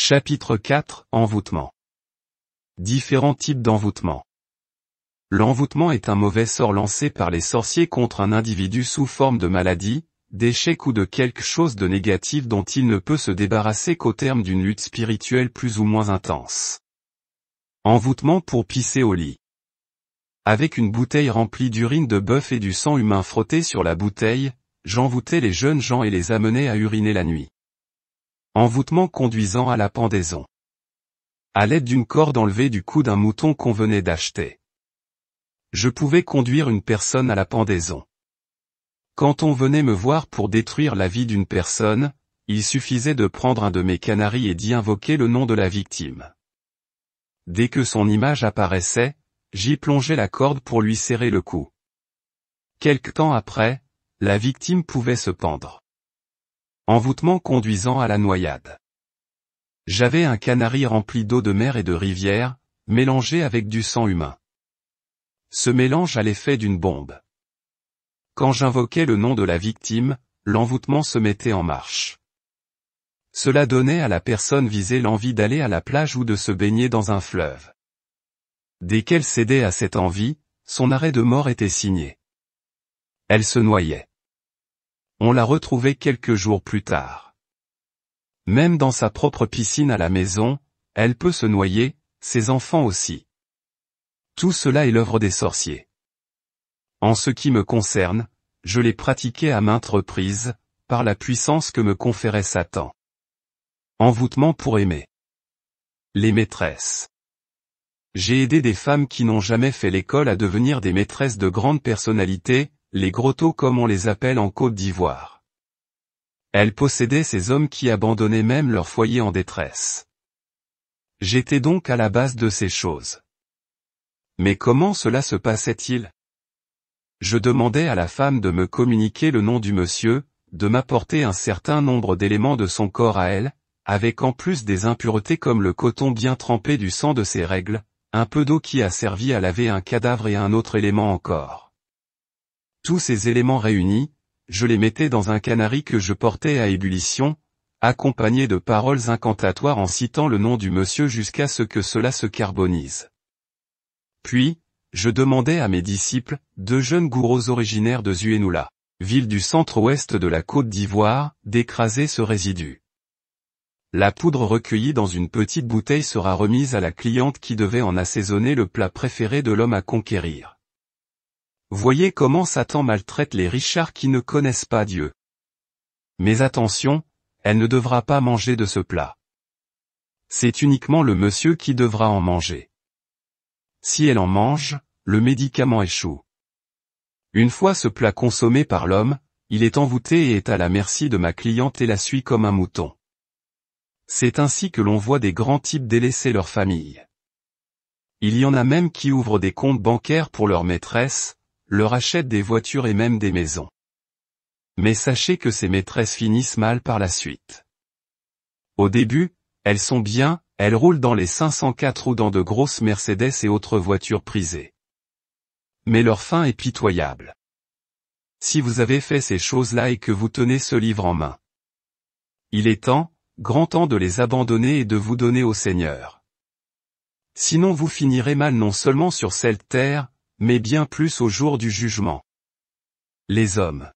Chapitre 4 – Envoûtement. Différents types d'envoûtement. L'envoûtement est un mauvais sort lancé par les sorciers contre un individu sous forme de maladie, d'échec ou de quelque chose de négatif dont il ne peut se débarrasser qu'au terme d'une lutte spirituelle plus ou moins intense. Envoûtement pour pisser au lit. Avec une bouteille remplie d'urine de bœuf et du sang humain frotté sur la bouteille, j'envoûtais les jeunes gens et les amenais à uriner la nuit. Envoûtement conduisant à la pendaison. À l'aide d'une corde enlevée du cou d'un mouton qu'on venait d'acheter. Je pouvais conduire une personne à la pendaison. Quand on venait me voir pour détruire la vie d'une personne, il suffisait de prendre un de mes canaris et d'y invoquer le nom de la victime. Dès que son image apparaissait, j'y plongeais la corde pour lui serrer le cou. Quelque temps après, la victime pouvait se pendre. Envoûtement conduisant à la noyade. J'avais un canari rempli d'eau de mer et de rivière, mélangé avec du sang humain. Ce mélange a l'effet d'une bombe. Quand j'invoquais le nom de la victime, l'envoûtement se mettait en marche. Cela donnait à la personne visée l'envie d'aller à la plage ou de se baigner dans un fleuve. Dès qu'elle cédait à cette envie, son arrêt de mort était signé. Elle se noyait. On la retrouvait quelques jours plus tard. Même dans sa propre piscine à la maison, elle peut se noyer, ses enfants aussi. Tout cela est l'œuvre des sorciers. En ce qui me concerne, je l'ai pratiqué à maintes reprises, par la puissance que me conférait Satan. Envoûtement pour aimer. Les maîtresses. J'ai aidé des femmes qui n'ont jamais fait l'école à devenir des maîtresses de grandes personnalités, les grottos comme on les appelle en Côte d'Ivoire. Elles possédaient ces hommes qui abandonnaient même leur foyer en détresse. J'étais donc à la base de ces choses. Mais comment cela se passait-il? Je demandais à la femme de me communiquer le nom du monsieur, de m'apporter un certain nombre d'éléments de son corps à elle, avec en plus des impuretés comme le coton bien trempé du sang de ses règles, un peu d'eau qui a servi à laver un cadavre et un autre élément encore. Tous ces éléments réunis, je les mettais dans un canari que je portais à ébullition, accompagné de paroles incantatoires en citant le nom du monsieur jusqu'à ce que cela se carbonise. Puis, je demandais à mes disciples, deux jeunes gourous originaires de Zuénoula, ville du centre-ouest de la Côte d'Ivoire, d'écraser ce résidu. La poudre recueillie dans une petite bouteille sera remise à la cliente qui devait en assaisonner le plat préféré de l'homme à conquérir. Voyez comment Satan maltraite les richards qui ne connaissent pas Dieu. Mais attention, elle ne devra pas manger de ce plat. C'est uniquement le monsieur qui devra en manger. Si elle en mange, le médicament échoue. Une fois ce plat consommé par l'homme, il est envoûté et est à la merci de ma cliente et la suit comme un mouton. C'est ainsi que l'on voit des grands types délaisser leur famille. Il y en a même qui ouvrent des comptes bancaires pour leur maîtresse, leur achètent des voitures et même des maisons. Mais sachez que ces maîtresses finissent mal par la suite. Au début, elles sont bien, elles roulent dans les 504 ou dans de grosses Mercedes et autres voitures prisées. Mais leur fin est pitoyable. Si vous avez fait ces choses-là et que vous tenez ce livre en main, il est temps, grand temps de les abandonner et de vous donner au Seigneur. Sinon vous finirez mal non seulement sur cette terre, mais bien plus au jour du jugement. Les hommes.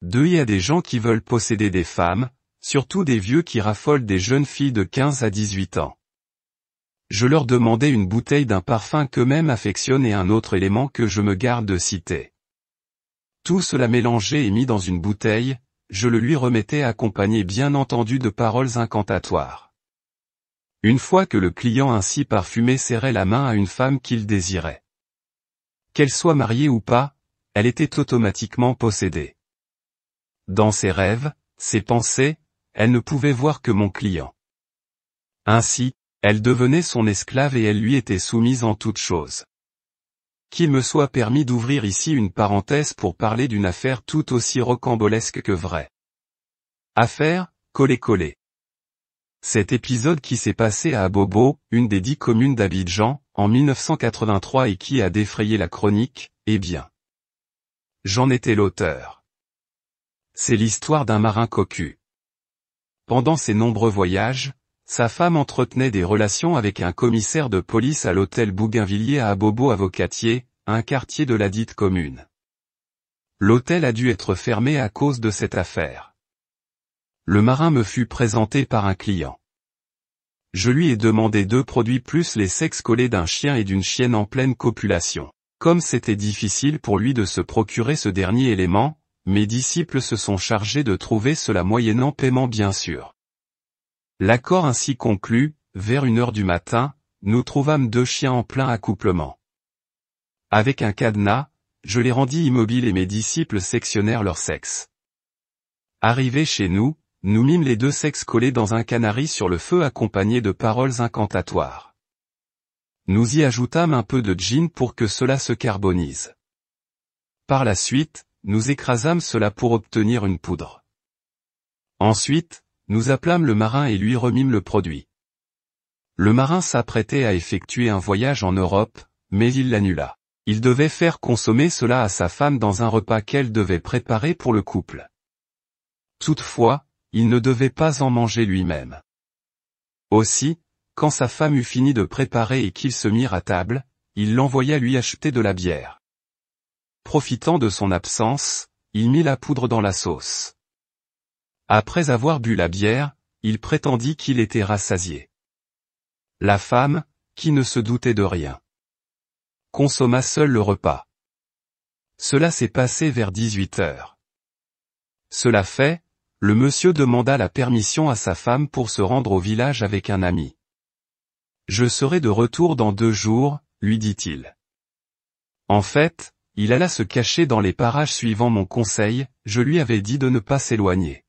Il y a des gens qui veulent posséder des femmes, surtout des vieux qui raffolent des jeunes filles de 15 à 18 ans. Je leur demandais une bouteille d'un parfum qu'eux-mêmes affectionnent et un autre élément que je me garde de citer. Tout cela mélangé et mis dans une bouteille, je le lui remettais accompagné bien entendu de paroles incantatoires. Une fois que le client ainsi parfumé serrait la main à une femme qu'il désirait. Qu'elle soit mariée ou pas, elle était automatiquement possédée. Dans ses rêves, ses pensées, elle ne pouvait voir que mon client. Ainsi, elle devenait son esclave et elle lui était soumise en toutes choses. Qu'il me soit permis d'ouvrir ici une parenthèse pour parler d'une affaire tout aussi rocambolesque que vraie. Affaire, collé-collé. Cet épisode qui s'est passé à Abobo, une des 10 communes d'Abidjan, en 1983 et qui a défrayé la chronique, eh bien. J'en étais l'auteur. C'est l'histoire d'un marin cocu. Pendant ses nombreux voyages, sa femme entretenait des relations avec un commissaire de police à l'hôtel Bougainvilliers à Abobo-Avocatier, un quartier de la dite commune. L'hôtel a dû être fermé à cause de cette affaire. Le marin me fut présenté par un client. Je lui ai demandé 2 produits plus les sexes collés d'un chien et d'une chienne en pleine copulation. Comme c'était difficile pour lui de se procurer ce dernier élément, mes disciples se sont chargés de trouver cela moyennant paiement bien sûr. L'accord ainsi conclu, vers 1h du matin, nous trouvâmes 2 chiens en plein accouplement. Avec un cadenas, je les rendis immobiles et mes disciples sectionnèrent leur sexe. Arrivés chez nous, nous mîmes les 2 sexes collés dans un canari sur le feu accompagnés de paroles incantatoires. Nous y ajoutâmes un peu de gin pour que cela se carbonise. Par la suite, nous écrasâmes cela pour obtenir une poudre. Ensuite, nous appelâmes le marin et lui remîmes le produit. Le marin s'apprêtait à effectuer un voyage en Europe, mais il l'annula. Il devait faire consommer cela à sa femme dans un repas qu'elle devait préparer pour le couple. Toutefois, il ne devait pas en manger lui-même. Aussi, quand sa femme eut fini de préparer et qu'ils se mirent à table, il l'envoya lui acheter de la bière. Profitant de son absence, il mit la poudre dans la sauce. Après avoir bu la bière, il prétendit qu'il était rassasié. La femme, qui ne se doutait de rien, consomma seule le repas. Cela s'est passé vers 18h. Cela fait, le monsieur demanda la permission à sa femme pour se rendre au village avec un ami. Je serai de retour dans 2 jours, lui dit-il. En fait, il alla se cacher dans les parages suivant mon conseil, je lui avais dit de ne pas s'éloigner.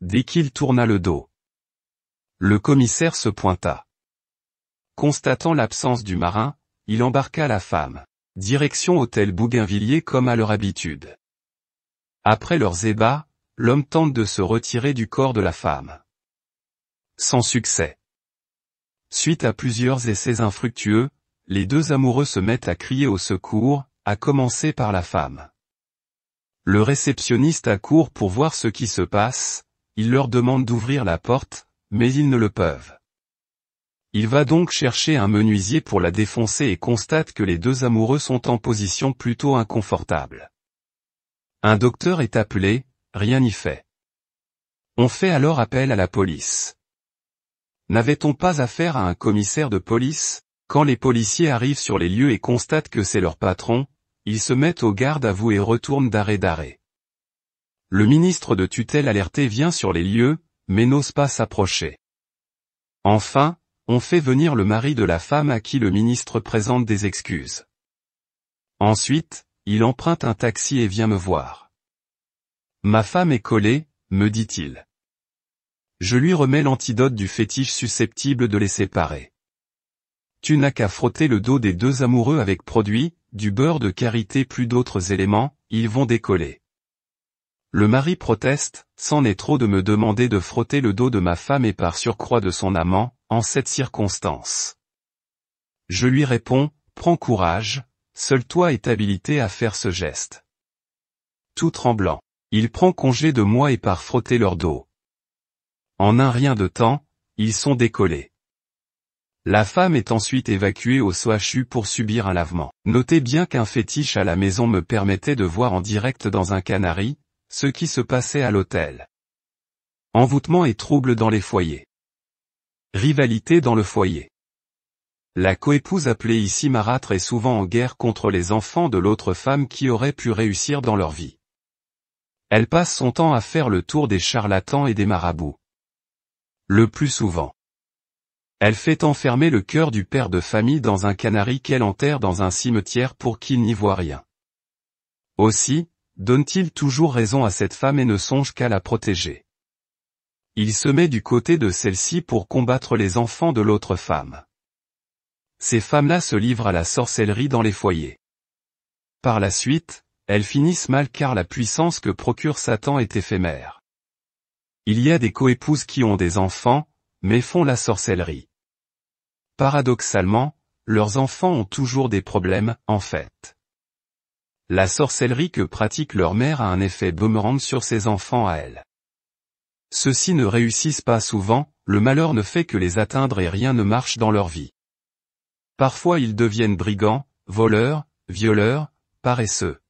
Dès qu'il tourna le dos, le commissaire se pointa. Constatant l'absence du marin, il embarqua la femme. Direction hôtel Bougainvilliers comme à leur habitude. Après leurs ébats, l'homme tente de se retirer du corps de la femme. Sans succès. Suite à plusieurs essais infructueux, les 2 amoureux se mettent à crier au secours, à commencer par la femme. Le réceptionniste accourt pour voir ce qui se passe, il leur demande d'ouvrir la porte, mais ils ne le peuvent. Il va donc chercher un menuisier pour la défoncer et constate que les 2 amoureux sont en position plutôt inconfortable. Un docteur est appelé, rien n'y fait. On fait alors appel à la police. N'avait-on pas affaire à un commissaire de police? Quand les policiers arrivent sur les lieux et constatent que c'est leur patron, ils se mettent au garde à vous et retournent d'arrêt. Le ministre de tutelle alerté vient sur les lieux, mais n'ose pas s'approcher. Enfin, on fait venir le mari de la femme à qui le ministre présente des excuses. Ensuite, il emprunte un taxi et vient me voir. Ma femme est collée, me dit-il. Je lui remets l'antidote du fétiche susceptible de les séparer. Tu n'as qu'à frotter le dos des 2 amoureux avec produit, du beurre de karité plus d'autres éléments, ils vont décoller. Le mari proteste, c'en est trop de me demander de frotter le dos de ma femme et par surcroît de son amant, en cette circonstance. Je lui réponds, prends courage, seul toi est habilité à faire ce geste. Tout tremblant, il prend congé de moi et part frotter leur dos. En un rien de temps, ils sont décollés. La femme est ensuite évacuée au CHU pour subir un lavement. Notez bien qu'un fétiche à la maison me permettait de voir en direct dans un canari, ce qui se passait à l'hôtel. Envoûtement et troubles dans les foyers. Rivalité dans le foyer. La coépouse appelée ici marâtre est souvent en guerre contre les enfants de l'autre femme qui aurait pu réussir dans leur vie. Elle passe son temps à faire le tour des charlatans et des marabouts. Le plus souvent, elle fait enfermer le cœur du père de famille dans un canari qu'elle enterre dans un cimetière pour qu'il n'y voie rien. Aussi, donne-t-il toujours raison à cette femme et ne songe qu'à la protéger. Il se met du côté de celle-ci pour combattre les enfants de l'autre femme. Ces femmes-là se livrent à la sorcellerie dans les foyers. Par la suite, elles finissent mal car la puissance que procure Satan est éphémère. Il y a des coépouses qui ont des enfants, mais font la sorcellerie. Paradoxalement, leurs enfants ont toujours des problèmes, en fait. La sorcellerie que pratique leur mère a un effet boomerang sur ses enfants à elle. Ceux-ci ne réussissent pas souvent, le malheur ne fait que les atteindre et rien ne marche dans leur vie. Parfois ils deviennent brigands, voleurs, violeurs, paresseux.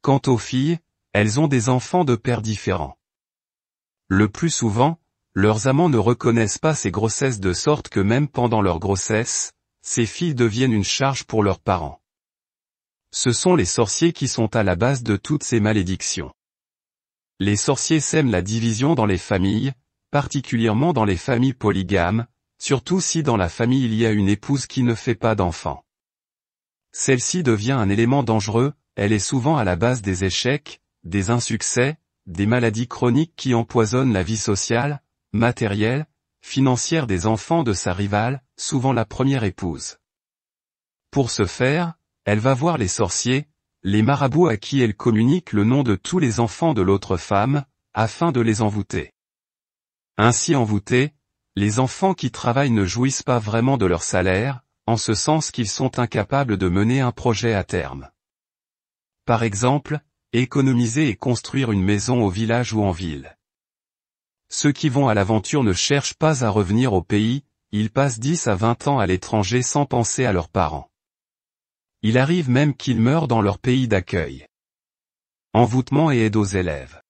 Quant aux filles, elles ont des enfants de pères différents. Le plus souvent, leurs amants ne reconnaissent pas ces grossesses de sorte que même pendant leur grossesse, ces filles deviennent une charge pour leurs parents. Ce sont les sorciers qui sont à la base de toutes ces malédictions. Les sorciers sèment la division dans les familles, particulièrement dans les familles polygames, surtout si dans la famille il y a une épouse qui ne fait pas d'enfants. Celle-ci devient un élément dangereux, elle est souvent à la base des échecs, des insuccès, des maladies chroniques qui empoisonnent la vie sociale, matérielle, financière des enfants de sa rivale, souvent la première épouse. Pour ce faire, elle va voir les sorciers, les marabouts à qui elle communique le nom de tous les enfants de l'autre femme, afin de les envoûter. Ainsi envoûtés, les enfants qui travaillent ne jouissent pas vraiment de leur salaire, en ce sens qu'ils sont incapables de mener un projet à terme. Par exemple, économiser et construire une maison au village ou en ville. Ceux qui vont à l'aventure ne cherchent pas à revenir au pays, ils passent 10 à 20 ans à l'étranger sans penser à leurs parents. Il arrive même qu'ils meurent dans leur pays d'accueil. Envoûtement et aide aux élèves.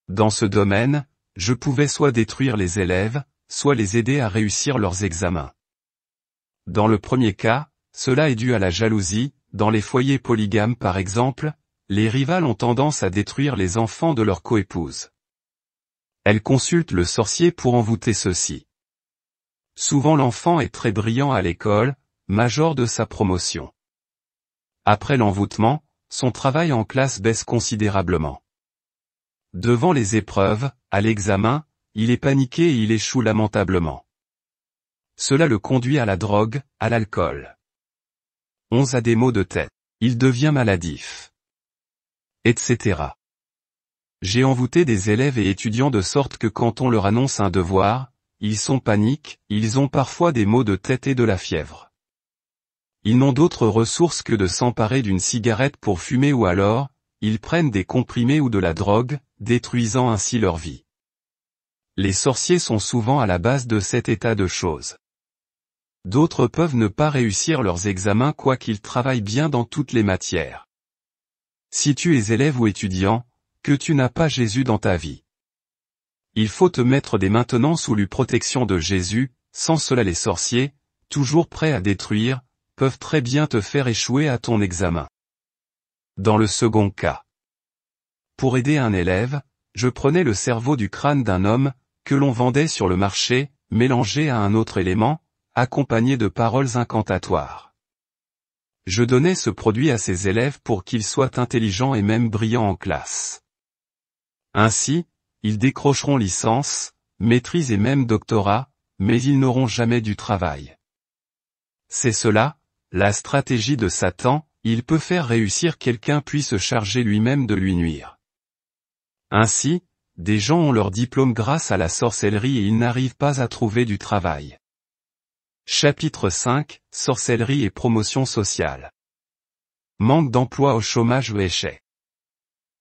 Dans ce domaine, je pouvais soit détruire les élèves, soit les aider à réussir leurs examens. Dans le premier cas, cela est dû à la jalousie, dans les foyers polygames par exemple, les rivales ont tendance à détruire les enfants de leur coépouse. Elles consultent le sorcier pour envoûter ceux-ci. Souvent l'enfant est très brillant à l'école, major de sa promotion. Après l'envoûtement, son travail en classe baisse considérablement. Devant les épreuves, à l'examen, il est paniqué et il échoue lamentablement. Cela le conduit à la drogue, à l'alcool. 11 a des maux de tête. Il devient maladif. Etc. J'ai envoûté des élèves et étudiants de sorte que quand on leur annonce un devoir, ils sont paniques, ils ont parfois des maux de tête et de la fièvre. Ils n'ont d'autre ressource que de s'emparer d'une cigarette pour fumer ou alors, ils prennent des comprimés ou de la drogue, détruisant ainsi leur vie. Les sorciers sont souvent à la base de cet état de choses. D'autres peuvent ne pas réussir leurs examens quoiqu'ils travaillent bien dans toutes les matières. Si tu es élève ou étudiant, que tu n'as pas Jésus dans ta vie, il faut te mettre dès maintenant sous la protection de Jésus, sans cela les sorciers, toujours prêts à détruire, peuvent très bien te faire échouer à ton examen. Dans le second cas, pour aider un élève, je prenais le cerveau du crâne d'un homme, que l'on vendait sur le marché, mélangé à un autre élément, accompagné de paroles incantatoires. Je donnais ce produit à ces élèves pour qu'ils soient intelligents et même brillants en classe. Ainsi, ils décrocheront licence, maîtrise et même doctorat, mais ils n'auront jamais du travail. C'est cela, la stratégie de Satan, il peut faire réussir quelqu'un puis se charger lui-même de lui nuire. Ainsi, des gens ont leur diplôme grâce à la sorcellerie et ils n'arrivent pas à trouver du travail. Chapitre 5, Sorcellerie et promotion sociale. Manque d'emploi au chômage ou échec.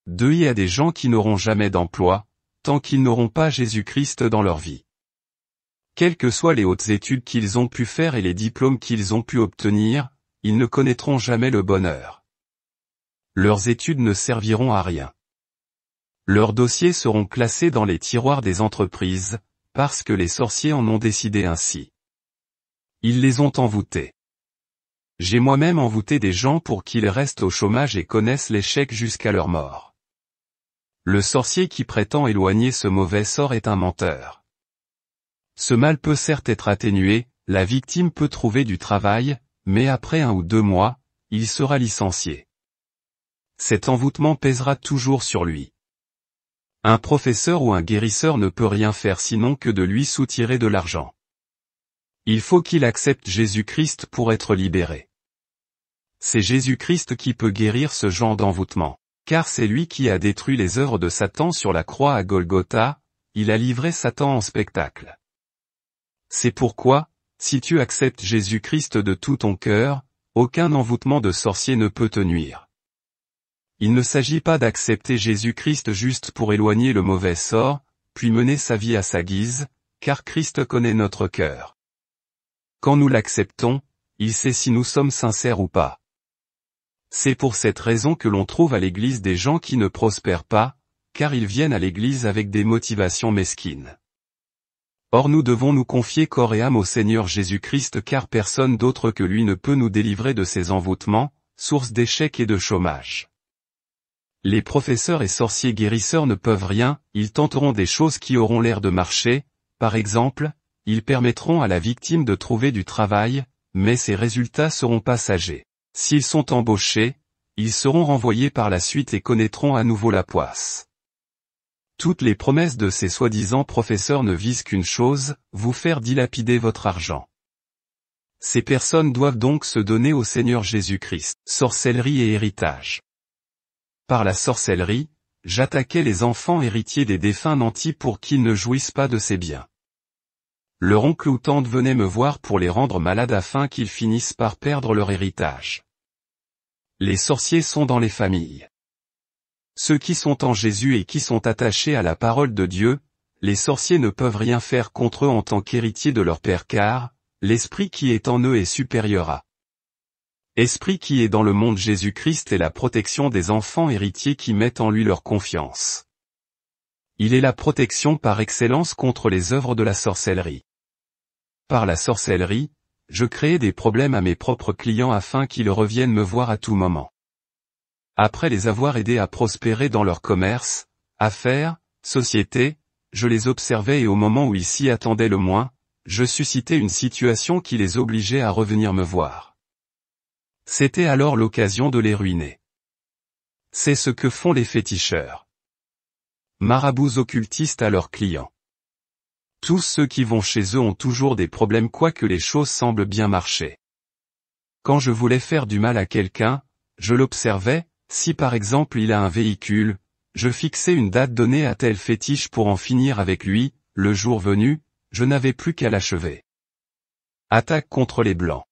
Il y a des gens qui n'auront jamais d'emploi, tant qu'ils n'auront pas Jésus-Christ dans leur vie. Quelles que soient les hautes études qu'ils ont pu faire et les diplômes qu'ils ont pu obtenir, ils ne connaîtront jamais le bonheur. Leurs études ne serviront à rien. Leurs dossiers seront classés dans les tiroirs des entreprises, parce que les sorciers en ont décidé ainsi. Ils les ont envoûtés. J'ai moi-même envoûté des gens pour qu'ils restent au chômage et connaissent l'échec jusqu'à leur mort. Le sorcier qui prétend éloigner ce mauvais sort est un menteur. Ce mal peut certes être atténué, la victime peut trouver du travail, mais après 1 ou 2 mois, il sera licencié. Cet envoûtement pèsera toujours sur lui. Un professeur ou un guérisseur ne peut rien faire sinon que de lui soutirer de l'argent. Il faut qu'il accepte Jésus-Christ pour être libéré. C'est Jésus-Christ qui peut guérir ce genre d'envoûtement, car c'est lui qui a détruit les œuvres de Satan sur la croix à Golgotha, il a livré Satan en spectacle. C'est pourquoi, si tu acceptes Jésus-Christ de tout ton cœur, aucun envoûtement de sorcier ne peut te nuire. Il ne s'agit pas d'accepter Jésus-Christ juste pour éloigner le mauvais sort, puis mener sa vie à sa guise, car Christ connaît notre cœur. Quand nous l'acceptons, il sait si nous sommes sincères ou pas. C'est pour cette raison que l'on trouve à l'Église des gens qui ne prospèrent pas, car ils viennent à l'Église avec des motivations mesquines. Or nous devons nous confier corps et âme au Seigneur Jésus-Christ car personne d'autre que lui ne peut nous délivrer de ces envoûtements, source d'échecs et de chômage. Les professeurs et sorciers guérisseurs ne peuvent rien, ils tenteront des choses qui auront l'air de marcher, par exemple, ils permettront à la victime de trouver du travail, mais ces résultats seront passagers. S'ils sont embauchés, ils seront renvoyés par la suite et connaîtront à nouveau la poisse. Toutes les promesses de ces soi-disant professeurs ne visent qu'une chose, vous faire dilapider votre argent. Ces personnes doivent donc se donner au Seigneur Jésus-Christ, sorcellerie et héritage. Par la sorcellerie, j'attaquais les enfants héritiers des défunts nantis pour qu'ils ne jouissent pas de ces biens. Leur oncle ou tante venait me voir pour les rendre malades afin qu'ils finissent par perdre leur héritage. Les sorciers sont dans les familles. Ceux qui sont en Jésus et qui sont attachés à la parole de Dieu, les sorciers ne peuvent rien faire contre eux en tant qu'héritiers de leur Père car, l'Esprit qui est en eux est supérieur à. Esprit qui est dans le monde Jésus-Christ est la protection des enfants héritiers qui mettent en lui leur confiance. Il est la protection par excellence contre les œuvres de la sorcellerie. Par la sorcellerie, je créais des problèmes à mes propres clients afin qu'ils reviennent me voir à tout moment. Après les avoir aidés à prospérer dans leur commerce, affaires, société, je les observais et au moment où ils s'y attendaient le moins, je suscitais une situation qui les obligeait à revenir me voir. C'était alors l'occasion de les ruiner. C'est ce que font les féticheurs. Marabouts occultistes à leurs clients. Tous ceux qui vont chez eux ont toujours des problèmes quoique les choses semblent bien marcher. Quand je voulais faire du mal à quelqu'un, je l'observais. Si par exemple il a un véhicule, je fixais une date donnée à tel fétiche pour en finir avec lui, le jour venu, je n'avais plus qu'à l'achever. Attaque contre les Blancs.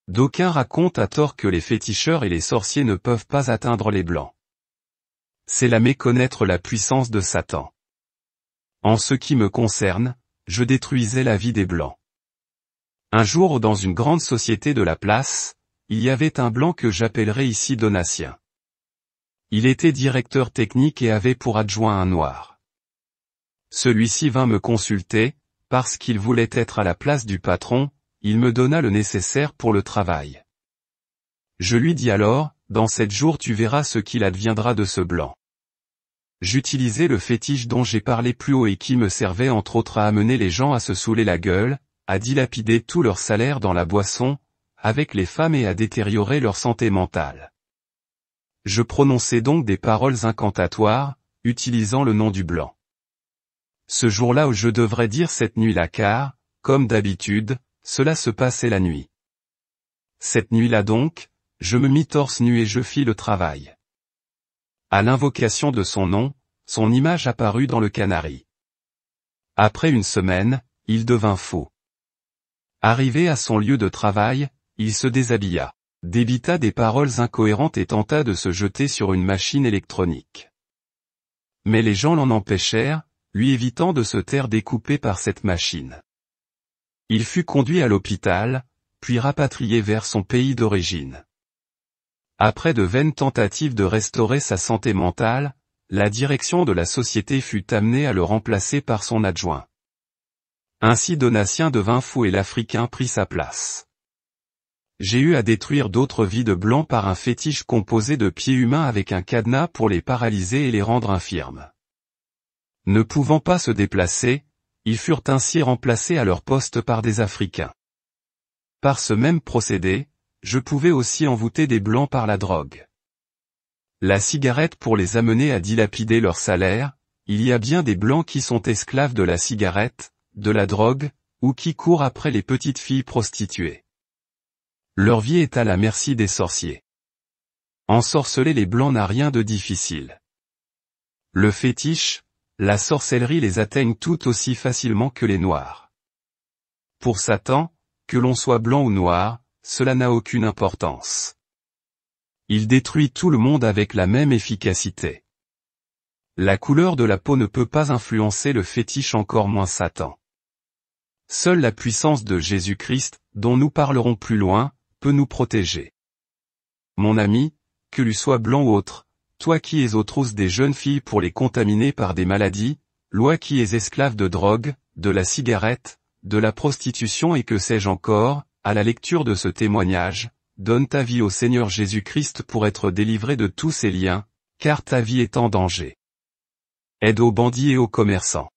D'aucuns racontent à tort que les féticheurs et les sorciers ne peuvent pas atteindre les Blancs. C'est là méconnaître la puissance de Satan. En ce qui me concerne, je détruisais la vie des Blancs. Un jour dans une grande société de la place, il y avait un Blanc que j'appellerai ici Donatien. Il était directeur technique et avait pour adjoint un Noir. Celui-ci vint me consulter, parce qu'il voulait être à la place du patron, il me donna le nécessaire pour le travail. Je lui dis alors, dans 7 jours tu verras ce qu'il adviendra de ce Blanc. J'utilisais le fétiche dont j'ai parlé plus haut et qui me servait entre autres à amener les gens à se saouler la gueule, à dilapider tout leur salaire dans la boisson, avec les femmes et à détériorer leur santé mentale. Je prononçais donc des paroles incantatoires, utilisant le nom du Blanc. Ce jour-là où je devrais dire cette nuit-là car, comme d'habitude, cela se passait la nuit. Cette nuit-là donc, je me mis torse nu et je fis le travail. À l'invocation de son nom, son image apparut dans le canari. Après une semaine, il devint fou. Arrivé à son lieu de travail, il se déshabilla, débita des paroles incohérentes et tenta de se jeter sur une machine électronique. Mais les gens l'en empêchèrent, lui évitant de se taire découpé par cette machine. Il fut conduit à l'hôpital, puis rapatrié vers son pays d'origine. Après de vaines tentatives de restaurer sa santé mentale, la direction de la société fut amenée à le remplacer par son adjoint. Ainsi Donatien devint fou et l'Africain prit sa place. J'ai eu à détruire d'autres vies de Blancs par un fétiche composé de pieds humains avec un cadenas pour les paralyser et les rendre infirmes. Ne pouvant pas se déplacer, ils furent ainsi remplacés à leur poste par des Africains. Par ce même procédé, je pouvais aussi envoûter des Blancs par la drogue. La cigarette pour les amener à dilapider leur salaire, il y a bien des Blancs qui sont esclaves de la cigarette, de la drogue, ou qui courent après les petites filles prostituées. Leur vie est à la merci des sorciers. Ensorceler les Blancs n'a rien de difficile. Le fétiche, la sorcellerie les atteignent tout aussi facilement que les Noirs. Pour Satan, que l'on soit blanc ou noir, cela n'a aucune importance. Il détruit tout le monde avec la même efficacité. La couleur de la peau ne peut pas influencer le fétiche, encore moins Satan. Seule la puissance de Jésus-Christ, dont nous parlerons plus loin, peut nous protéger. Mon ami, que lui soit blanc ou autre, toi qui es aux trousses des jeunes filles pour les contaminer par des maladies, loi qui es esclave de drogue, de la cigarette, de la prostitution et que sais-je encore, à la lecture de ce témoignage, donne ta vie au Seigneur Jésus-Christ pour être délivré de tous ces liens, car ta vie est en danger. Aide aux bandits et aux commerçants.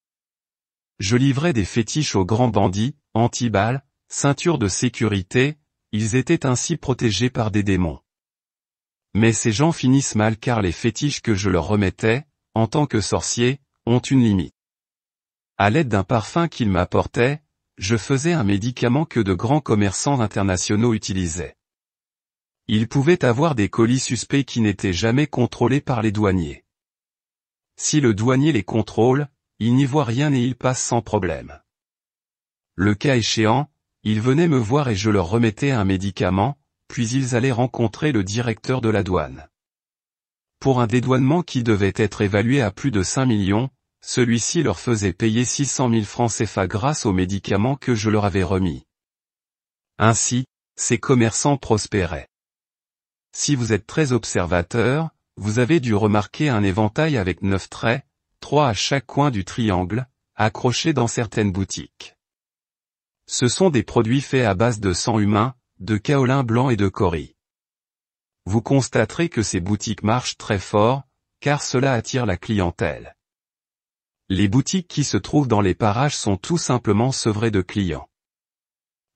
Je livrais des fétiches aux grands bandits, antiballes, ceintures de sécurité, ils étaient ainsi protégés par des démons. Mais ces gens finissent mal car les fétiches que je leur remettais, en tant que sorcier, ont une limite. À l'aide d'un parfum qu'ils m'apportaient, je faisais un médicament que de grands commerçants internationaux utilisaient. Ils pouvaient avoir des colis suspects qui n'étaient jamais contrôlés par les douaniers. Si le douanier les contrôle, il n'y voit rien et il passe sans problème. Le cas échéant, ils venaient me voir et je leur remettais un médicament, puis ils allaient rencontrer le directeur de la douane. Pour un dédouanement qui devait être évalué à plus de 5 millions, celui-ci leur faisait payer 600 000 francs CFA grâce aux médicaments que je leur avais remis. Ainsi, ces commerçants prospéraient. Si vous êtes très observateur, vous avez dû remarquer un éventail avec 9 traits, 3 à chaque coin du triangle, accrochés dans certaines boutiques. Ce sont des produits faits à base de sang humain, de kaolin blanc et de cori. Vous constaterez que ces boutiques marchent très fort, car cela attire la clientèle. Les boutiques qui se trouvent dans les parages sont tout simplement sevrées de clients.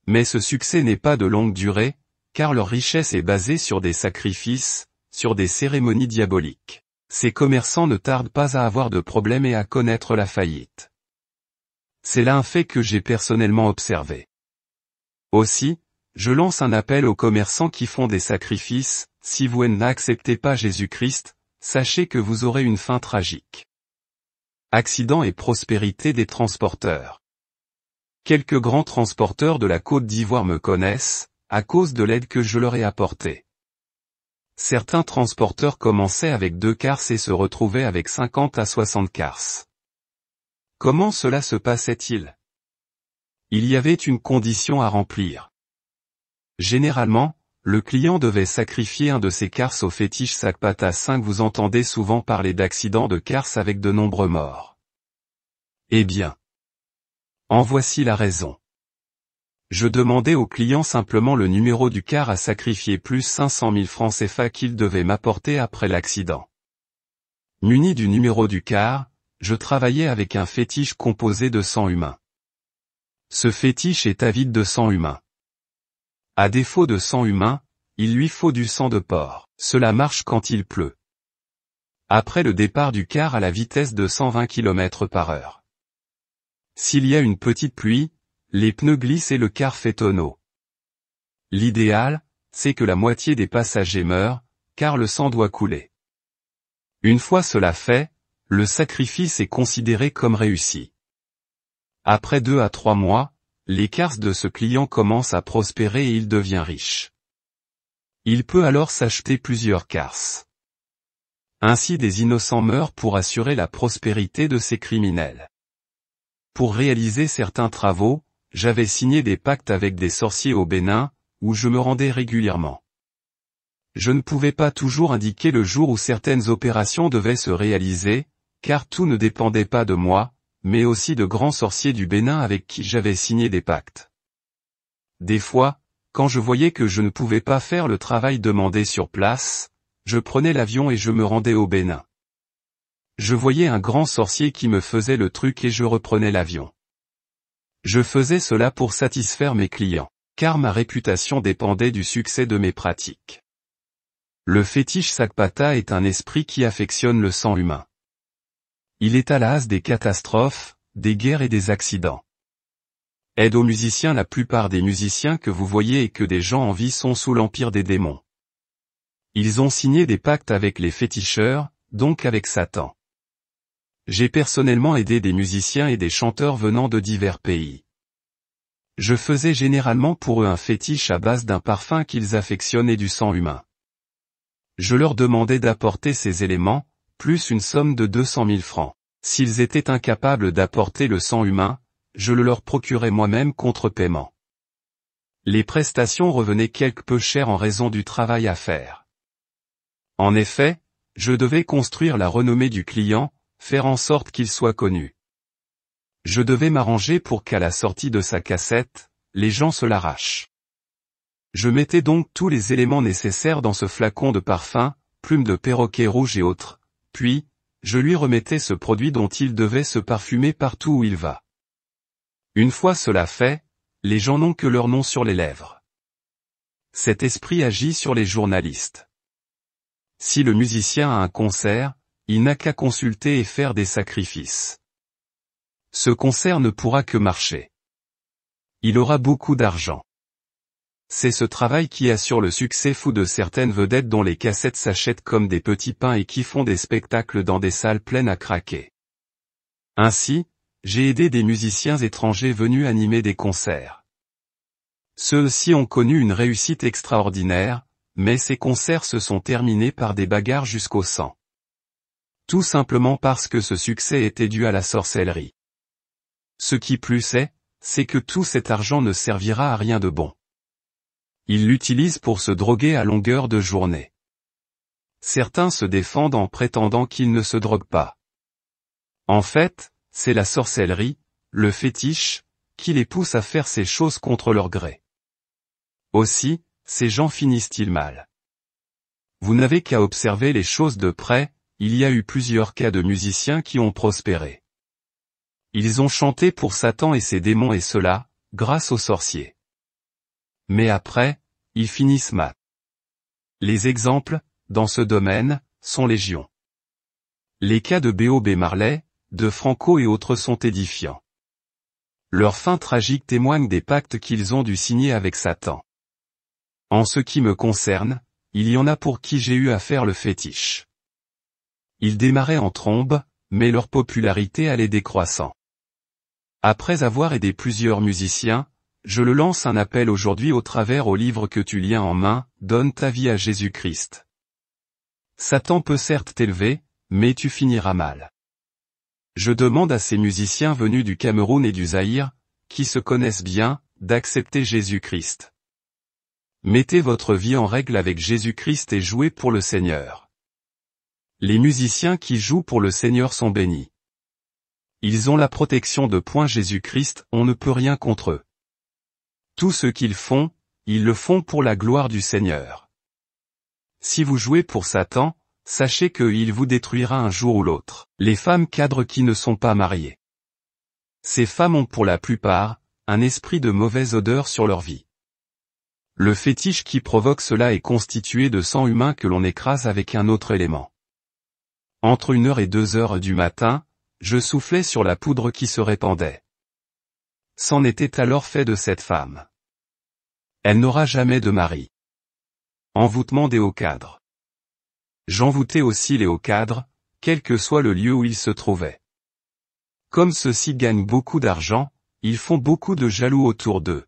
Mais ce succès n'est pas de longue durée, car leur richesse est basée sur des sacrifices, sur des cérémonies diaboliques. Ces commerçants ne tardent pas à avoir de problèmes et à connaître la faillite. C'est là un fait que j'ai personnellement observé. Aussi, je lance un appel aux commerçants qui font des sacrifices, si vous n'acceptez pas Jésus-Christ, sachez que vous aurez une fin tragique. Accident et prospérité des transporteurs. Quelques grands transporteurs de la Côte d'Ivoire me connaissent, à cause de l'aide que je leur ai apportée. Certains transporteurs commençaient avec 2 cars et se retrouvaient avec 50 à 60 cars. Comment cela se passait-il? Il y avait une condition à remplir. Généralement, le client devait sacrifier un de ses cars au fétiche Sakpata 5. Vous entendez souvent parler d'accidents de cars avec de nombreux morts. Eh bien, en voici la raison. Je demandais au client simplement le numéro du car à sacrifier plus 500 000 francs CFA qu'il devait m'apporter après l'accident. Muni du numéro du car, je travaillais avec un fétiche composé de sang humain. Ce fétiche est avide de sang humain. À défaut de sang humain, il lui faut du sang de porc. Cela marche quand il pleut. Après le départ du car à la vitesse de 120 km/h. S'il y a une petite pluie, les pneus glissent et le car fait tonneau. L'idéal, c'est que la moitié des passagers meurent, car le sang doit couler. Une fois cela fait, le sacrifice est considéré comme réussi. Après 2 à 3 mois, les cars de ce client commencent à prospérer et il devient riche. Il peut alors s'acheter plusieurs cars. Ainsi des innocents meurent pour assurer la prospérité de ces criminels. Pour réaliser certains travaux, j'avais signé des pactes avec des sorciers au Bénin, où je me rendais régulièrement. Je ne pouvais pas toujours indiquer le jour où certaines opérations devaient se réaliser, car tout ne dépendait pas de moi, mais aussi de grands sorciers du Bénin avec qui j'avais signé des pactes. Des fois, quand je voyais que je ne pouvais pas faire le travail demandé sur place, je prenais l'avion et je me rendais au Bénin. Je voyais un grand sorcier qui me faisait le truc et je reprenais l'avion. Je faisais cela pour satisfaire mes clients, car ma réputation dépendait du succès de mes pratiques. Le fétiche Sakpata est un esprit qui affectionne le sang humain. Il est à la hâte des catastrophes, des guerres et des accidents. Aide aux musiciens. La plupart des musiciens que vous voyez et que des gens en vie sont sous l'empire des démons. Ils ont signé des pactes avec les féticheurs, donc avec Satan. J'ai personnellement aidé des musiciens et des chanteurs venant de divers pays. Je faisais généralement pour eux un fétiche à base d'un parfum qu'ils affectionnent et du sang humain. Je leur demandais d'apporter ces éléments, plus une somme de 200 000 francs. S'ils étaient incapables d'apporter le sang humain, je le leur procurais moi-même contre paiement. Les prestations revenaient quelque peu chères en raison du travail à faire. En effet, je devais construire la renommée du client, faire en sorte qu'il soit connu. Je devais m'arranger pour qu'à la sortie de sa cassette, les gens se l'arrachent. Je mettais donc tous les éléments nécessaires dans ce flacon de parfum, plumes de perroquet rouge et autres, puis, je lui remettais ce produit dont il devait se parfumer partout où il va. Une fois cela fait, les gens n'ont que leur nom sur les lèvres. Cet esprit agit sur les journalistes. Si le musicien a un concert, il n'a qu'à consulter et faire des sacrifices. Ce concert ne pourra que marcher. Il aura beaucoup d'argent. C'est ce travail qui assure le succès fou de certaines vedettes dont les cassettes s'achètent comme des petits pains et qui font des spectacles dans des salles pleines à craquer. Ainsi, j'ai aidé des musiciens étrangers venus animer des concerts. Ceux-ci ont connu une réussite extraordinaire, mais ces concerts se sont terminés par des bagarres jusqu'au sang. Tout simplement parce que ce succès était dû à la sorcellerie. Ce qui plus est, c'est que tout cet argent ne servira à rien de bon. Ils l'utilisent pour se droguer à longueur de journée. Certains se défendent en prétendant qu'ils ne se droguent pas. En fait, c'est la sorcellerie, le fétiche, qui les pousse à faire ces choses contre leur gré. Aussi, ces gens finissent-ils mal. Vous n'avez qu'à observer les choses de près, il y a eu plusieurs cas de musiciens qui ont prospéré. Ils ont chanté pour Satan et ses démons et cela, grâce aux sorciers. Mais après, ils finissent mal. Les exemples, dans ce domaine, sont légion. Les cas de B.O.B. Marley, de Franco et autres sont édifiants. Leur fin tragique témoigne des pactes qu'ils ont dû signer avec Satan. En ce qui me concerne, il y en a pour qui j'ai eu à faire le fétiche. Ils démarraient en trombe, mais leur popularité allait décroissant. Après avoir aidé plusieurs musiciens, je le lance un appel aujourd'hui au travers au livre que tu liens en main, donne ta vie à Jésus-Christ. Satan peut certes t'élever, mais tu finiras mal. Je demande à ces musiciens venus du Cameroun et du Zaïre, qui se connaissent bien, d'accepter Jésus-Christ. Mettez votre vie en règle avec Jésus-Christ et jouez pour le Seigneur. Les musiciens qui jouent pour le Seigneur sont bénis. Ils ont la protection de Jésus-Christ, on ne peut rien contre eux. Tout ce qu'ils font, ils le font pour la gloire du Seigneur. Si vous jouez pour Satan, sachez qu'il vous détruira un jour ou l'autre. Les femmes cadres qui ne sont pas mariées. Ces femmes ont pour la plupart, un esprit de mauvaise odeur sur leur vie. Le fétiche qui provoque cela est constitué de sang humain que l'on écrase avec un autre élément. Entre 1h et 2h du matin, je soufflais sur la poudre qui se répandait. C'en était alors fait de cette femme. Elle n'aura jamais de mari. Envoûtement des hauts cadres. J'envoûtais aussi les hauts cadres, quel que soit le lieu où ils se trouvaient. Comme ceux-ci gagnent beaucoup d'argent, ils font beaucoup de jaloux autour d'eux.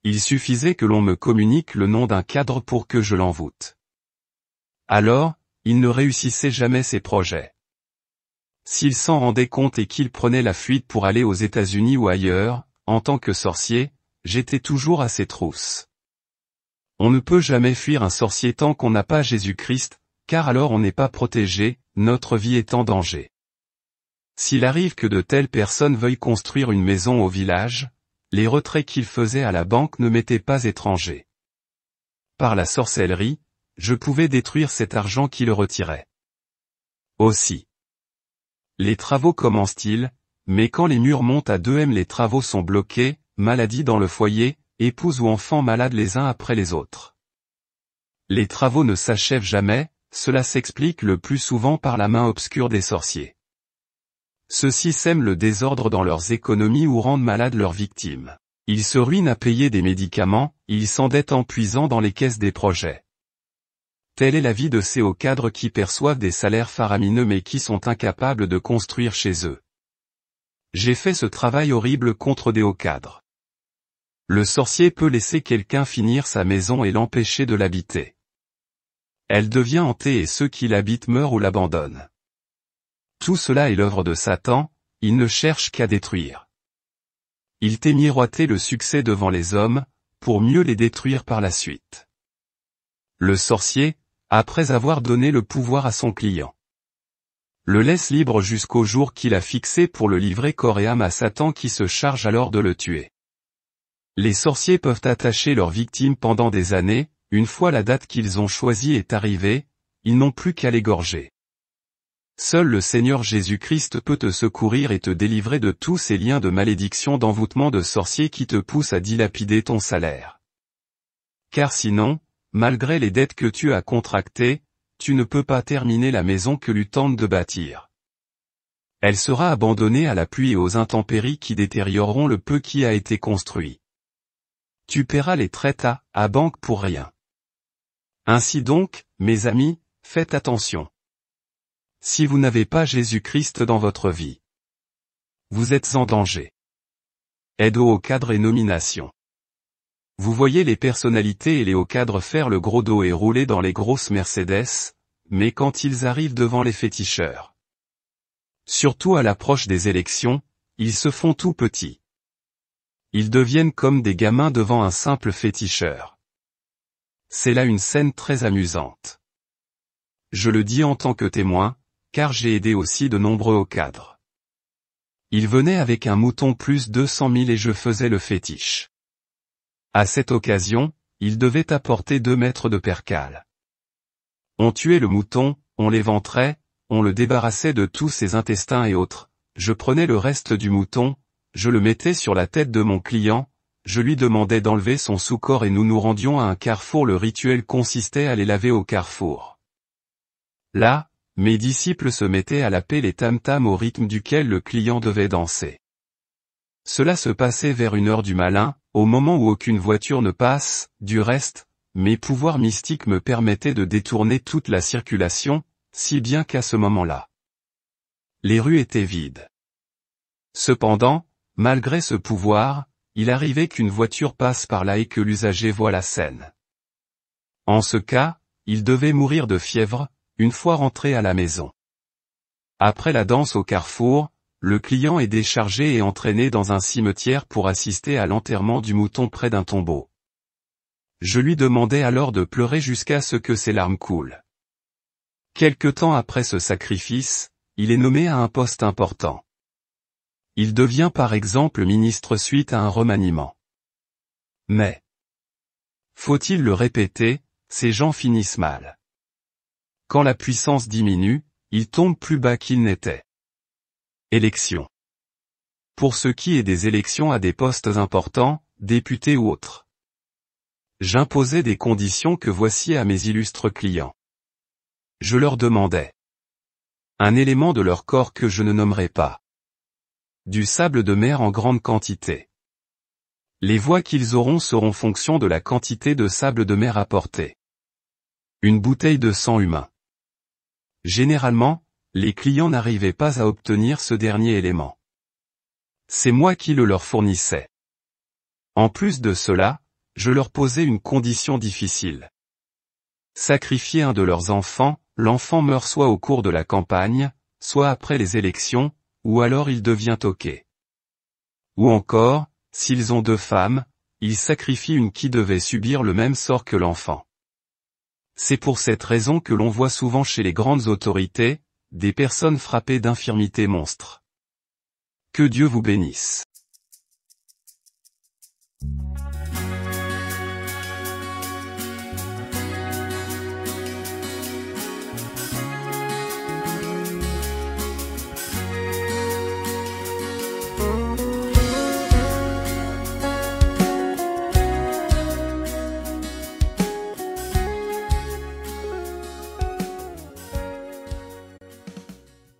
Il suffisait que l'on me communique le nom d'un cadre pour que je l'envoûte. Alors, il ne réussissait jamais ses projets. S'il s'en rendait compte et qu'il prenait la fuite pour aller aux États-Unis ou ailleurs, en tant que sorcier, j'étais toujours à ses trousses. On ne peut jamais fuir un sorcier tant qu'on n'a pas Jésus-Christ, car alors on n'est pas protégé, notre vie est en danger. S'il arrive que de telles personnes veuillent construire une maison au village, les retraits qu'ils faisaient à la banque ne m'étaient pas étrangers. Par la sorcellerie, je pouvais détruire cet argent qui le retirait. Aussi. Les travaux commencent-ils, mais quand les murs montent à 2 m les travaux sont bloqués, maladie dans le foyer, épouse ou enfants malades les uns après les autres. Les travaux ne s'achèvent jamais, cela s'explique le plus souvent par la main obscure des sorciers. Ceux-ci sèment le désordre dans leurs économies ou rendent malades leurs victimes. Ils se ruinent à payer des médicaments, ils s'endettent en puisant dans les caisses des projets. Telle est la vie de ces hauts cadres qui perçoivent des salaires faramineux mais qui sont incapables de construire chez eux. J'ai fait ce travail horrible contre des hauts cadres. Le sorcier peut laisser quelqu'un finir sa maison et l'empêcher de l'habiter. Elle devient hantée et ceux qui l'habitent meurent ou l'abandonnent. Tout cela est l'œuvre de Satan, il ne cherche qu'à détruire. Il t'est miroité le succès devant les hommes, pour mieux les détruire par la suite. Le sorcier, après avoir donné le pouvoir à son client, le laisse libre jusqu'au jour qu'il a fixé pour le livrer corps et âme à Satan qui se charge alors de le tuer. Les sorciers peuvent attacher leurs victimes pendant des années, une fois la date qu'ils ont choisie est arrivée, ils n'ont plus qu'à l'égorger. Seul le Seigneur Jésus-Christ peut te secourir et te délivrer de tous ces liens de malédiction d'envoûtement de sorciers qui te poussent à dilapider ton salaire. Car sinon, malgré les dettes que tu as contractées, tu ne peux pas terminer la maison que lui tente de bâtir. Elle sera abandonnée à la pluie et aux intempéries qui détérioreront le peu qui a été construit. Tu paieras les traites à banque pour rien. Ainsi donc, mes amis, faites attention. Si vous n'avez pas Jésus-Christ dans votre vie, vous êtes en danger. Aide aux hauts cadres et nominations. Vous voyez les personnalités et les hauts cadres faire le gros dos et rouler dans les grosses Mercedes, mais quand ils arrivent devant les féticheurs, surtout à l'approche des élections, ils se font tout petits. Ils deviennent comme des gamins devant un simple féticheur. C'est là une scène très amusante. Je le dis en tant que témoin, car j'ai aidé aussi de nombreux hauts cadres. Ils venaient avec un mouton plus 200 000 et je faisais le fétiche. À cette occasion, ils devaient apporter 2 mètres de percale. On tuait le mouton, on l'éventrait, on le débarrassait de tous ses intestins et autres, je prenais le reste du mouton, je le mettais sur la tête de mon client, je lui demandais d'enlever son sous-corps et nous nous rendions à un carrefour. Le rituel consistait à les laver au carrefour. Là, mes disciples se mettaient à laper les tam-tams au rythme duquel le client devait danser. Cela se passait vers 1h du matin, au moment où aucune voiture ne passe. Du reste, mes pouvoirs mystiques me permettaient de détourner toute la circulation, si bien qu'à ce moment-là, les rues étaient vides. Cependant, malgré ce pouvoir, il arrivait qu'une voiture passe par là et que l'usager voit la scène. En ce cas, il devait mourir de fièvre, une fois rentré à la maison. Après la danse au carrefour, le client est déchargé et entraîné dans un cimetière pour assister à l'enterrement du mouton près d'un tombeau. Je lui demandais alors de pleurer jusqu'à ce que ses larmes coulent. Quelque temps après ce sacrifice, il est nommé à un poste important. Il devient par exemple ministre suite à un remaniement. Mais, faut-il le répéter, ces gens finissent mal. Quand la puissance diminue, ils tombent plus bas qu'ils n'étaient. Élections. Pour ce qui est des élections à des postes importants, députés ou autres, j'imposais des conditions que voici à mes illustres clients. Je leur demandais un élément de leur corps que je ne nommerai pas. Du sable de mer en grande quantité. Les voix qu'ils auront seront fonction de la quantité de sable de mer apportée. Une bouteille de sang humain. Généralement, les clients n'arrivaient pas à obtenir ce dernier élément. C'est moi qui le leur fournissais. En plus de cela, je leur posais une condition difficile. Sacrifier un de leurs enfants, l'enfant meurt soit au cours de la campagne, soit après les élections, ou alors il devient toqué. Ou encore, s'ils ont 2 femmes, ils sacrifient une qui devait subir le même sort que l'enfant. C'est pour cette raison que l'on voit souvent chez les grandes autorités, des personnes frappées d'infirmités monstres. Que Dieu vous bénisse.